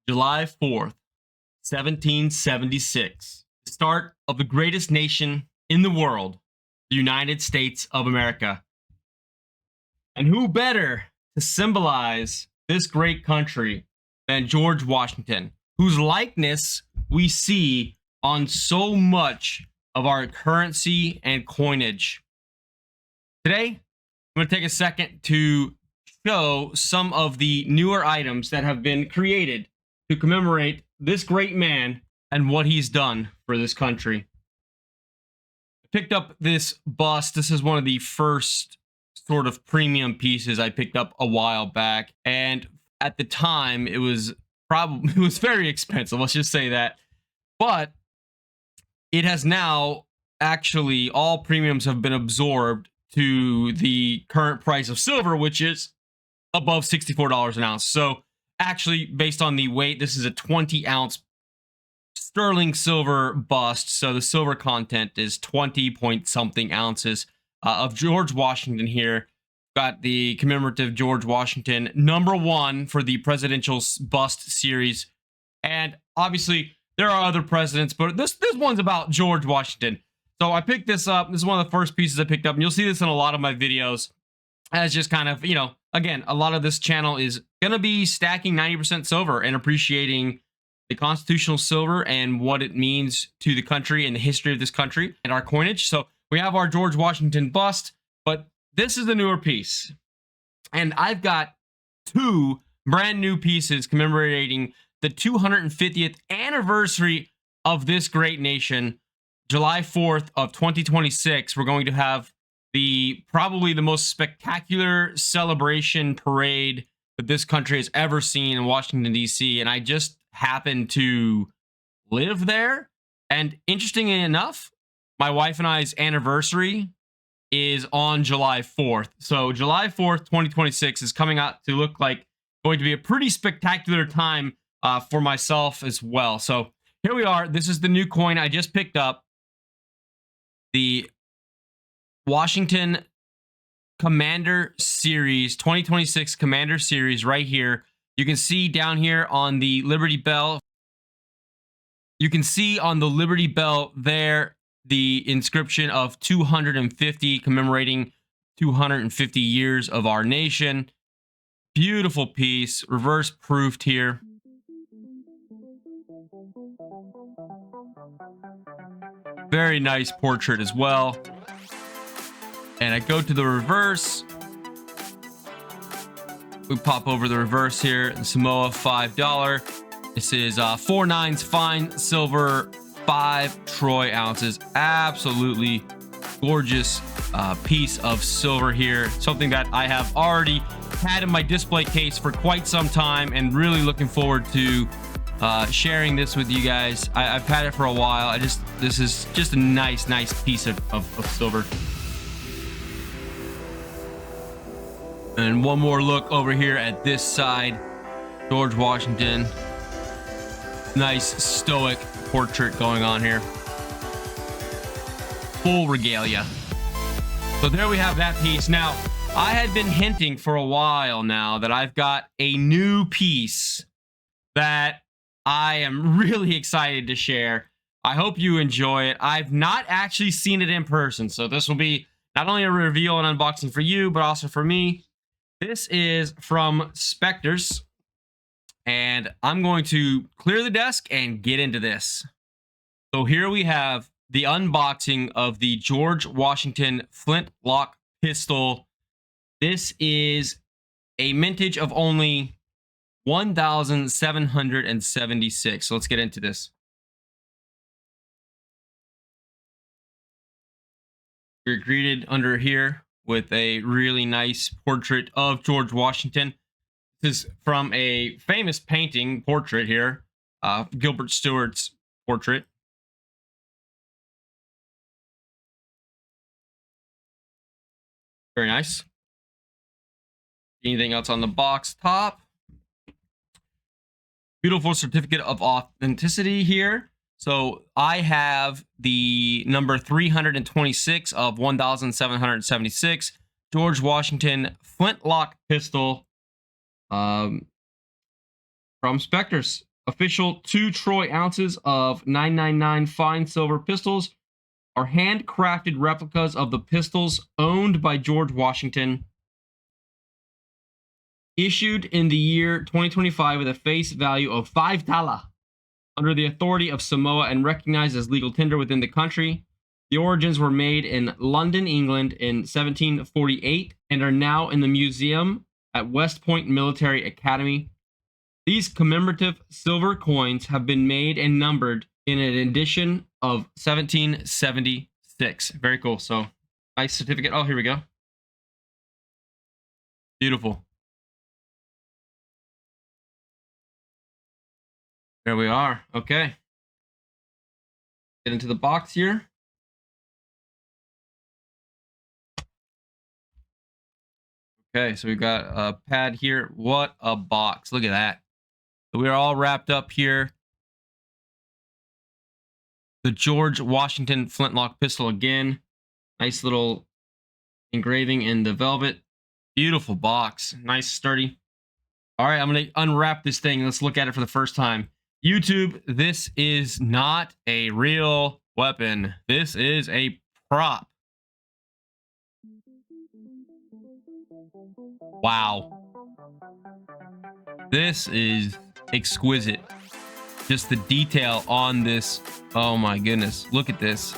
July 4th, 1776. The start of the greatest nation in the world, the United States of America. And who better to symbolize this great country than George Washington, whose likeness we see on so much of our currency and coinage. Today, I'm going to take a second to show some of the newer items that have been created to commemorate this great man and what he's done for this country. I picked up this bust. This is one of the first sort of premium pieces I picked up a while back, and at the time it was very expensive, let's just say that. But it has now actually, all premiums have been absorbed to the current price of silver, which is above $64 an ounce. So actually, based on the weight, this is a 20-ounce sterling silver bust. So the silver content is 20 point something ounces of George Washington here. Got the commemorative George Washington #1 for the presidential bust series. And obviously, there are other presidents, but this one's about George Washington. So I picked this up. This is one of the first pieces I picked up. And you'll see this in a lot of my videos as just kind of, again, a lot of this channel is going to be stacking 90% silver and appreciating the constitutional silver and what it means to the country and the history of this country and our coinage. So we have our George Washington bust, but this is the newer piece. And I've got two brand new pieces commemorating the 250th anniversary of this great nation. July 4th of 2026, we're going to have probably the most spectacular celebration parade that this country has ever seen in Washington, D.C. And I just happened to live there. And interestingly enough, my wife and I's anniversary is on July 4th. So July 4th, 2026 is coming out to look like going to be a pretty spectacular time for myself as well. So here we are. This is the new coin I just picked up. The Washington Commander Series, 2026 Commander Series right here. You can see down here on the Liberty Bell. You can see on the Liberty Bell there the inscription of 250, commemorating 250 years of our nation. Beautiful piece, reverse proofed here. Very nice portrait as well. And I go to the reverse. We pop over the reverse here. The Samoa $5. This is 4 9s fine silver, 5 troy ounces. Absolutely gorgeous piece of silver here. Something that I have already had in my display case for quite some time, and really looking forward to sharing this with you guys. I've had it for a while. This is just a nice piece of silver. And one more look over here at this side. George Washington. Nice stoic portrait going on here. Full regalia. So there we have that piece. Now, I had been hinting for a while now that I've got a new piece that I am really excited to share. I hope you enjoy it. I've not actually seen it in person, so this will be not only a reveal and unboxing for you, but also for me. This is from Spectres, and I'm going to clear the desk and get into this. So here we have the unboxing of the George Washington flintlock pistol. This is a mintage of only 1,776. So let's get into this. You're greeted under here with a really nice portrait of George Washington. This is from a famous painting portrait here, Gilbert Stuart's portrait. Very nice. Anything else on the box top? Beautiful certificate of authenticity here. So I have the number 326 of 1,776 George Washington flintlock pistol from Spectres. Official 2 troy ounces of 999 fine silver pistols are handcrafted replicas of the pistols owned by George Washington, issued in the year 2025 with a face value of $5 under the authority of Samoa and recognized as legal tender within the country. The origins were made in London, England in 1748 and are now in the museum at West Point Military Academy. These commemorative silver coins have been made and numbered in an edition of 1776. Very cool. So, nice certificate. Oh, here we go. Beautiful. There we are. Okay. Get into the box here. Okay, so we've got a pad here. What a box. Look at that. So we're all wrapped up here. The George Washington flintlock pistol again. Nice little engraving in the velvet. Beautiful box. Nice, sturdy. All right, I'm going to unwrap this thing. Let's look at it for the first time. YouTube, this is not a real weapon. This is a prop. Wow. This is exquisite. Just the detail on this. Oh my goodness. Look at this.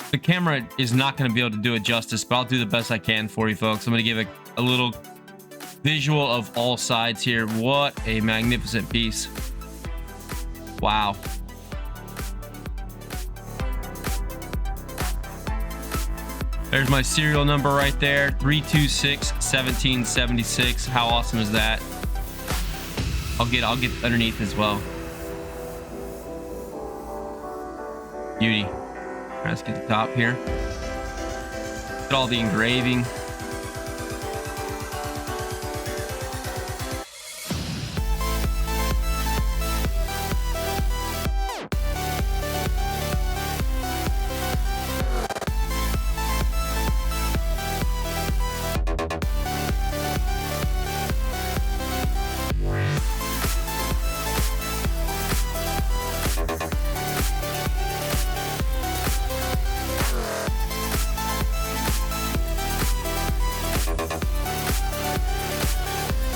The camera is not going to be able to do it justice, but I'll do the best I can for you folks. I'm going to give a little visual of all sides here. What a magnificent piece. Wow. There's my serial number right there, 326-1776. How awesome is that? I'll get underneath as well. Beauty. Let's get the top here. Look at all the engraving.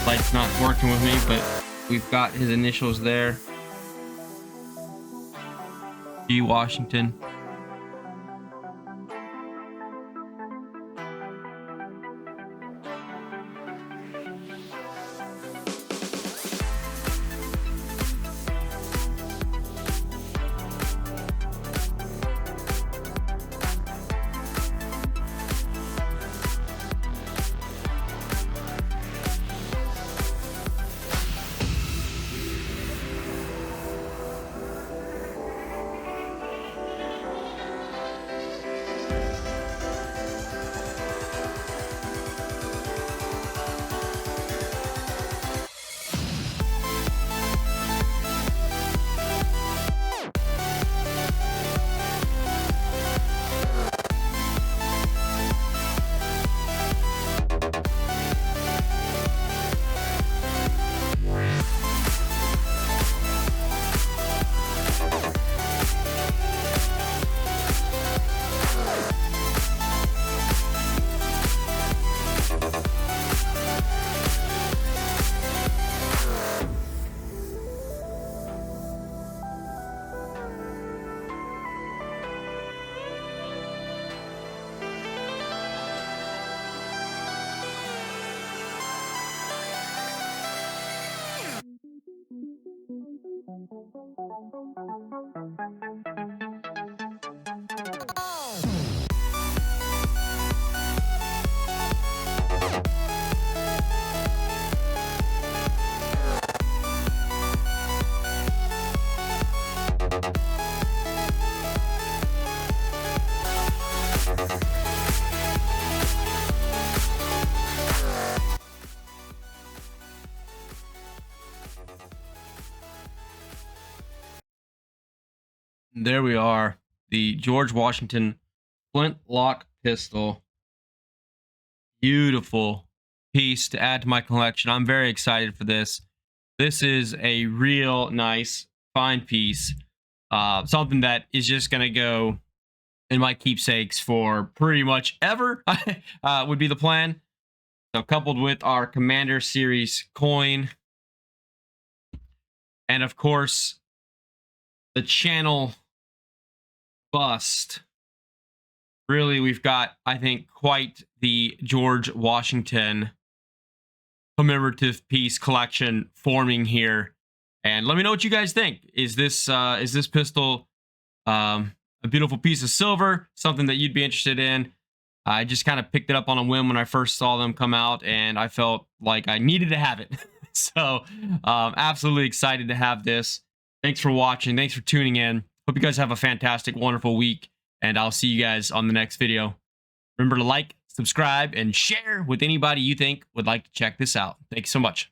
Light's not working with me, but we've got his initials there. G. Washington. There we are, the George Washington flintlock pistol. Beautiful piece to add to my collection. I'm very excited for this. This is a real nice, fine piece. Something that is just going to go in my keepsakes for pretty much ever, would be the plan. So coupled with our Commander Series coin, and of course the channel bust. Really, we've got, I think, quite the George Washington commemorative piece collection forming here. And let me know what you guys think. Is this pistol a beautiful piece of silver, something that you'd be interested in? I just kind of picked it up on a whim when I first saw them come out, and I felt like I needed to have it. So absolutely excited to have this. Thanks for watching. Thanks for tuning in. Hope you guys have a fantastic, wonderful week, and I'll see you guys on the next video. Remember to like, subscribe, and share with anybody you think would like to check this out. Thank you so much.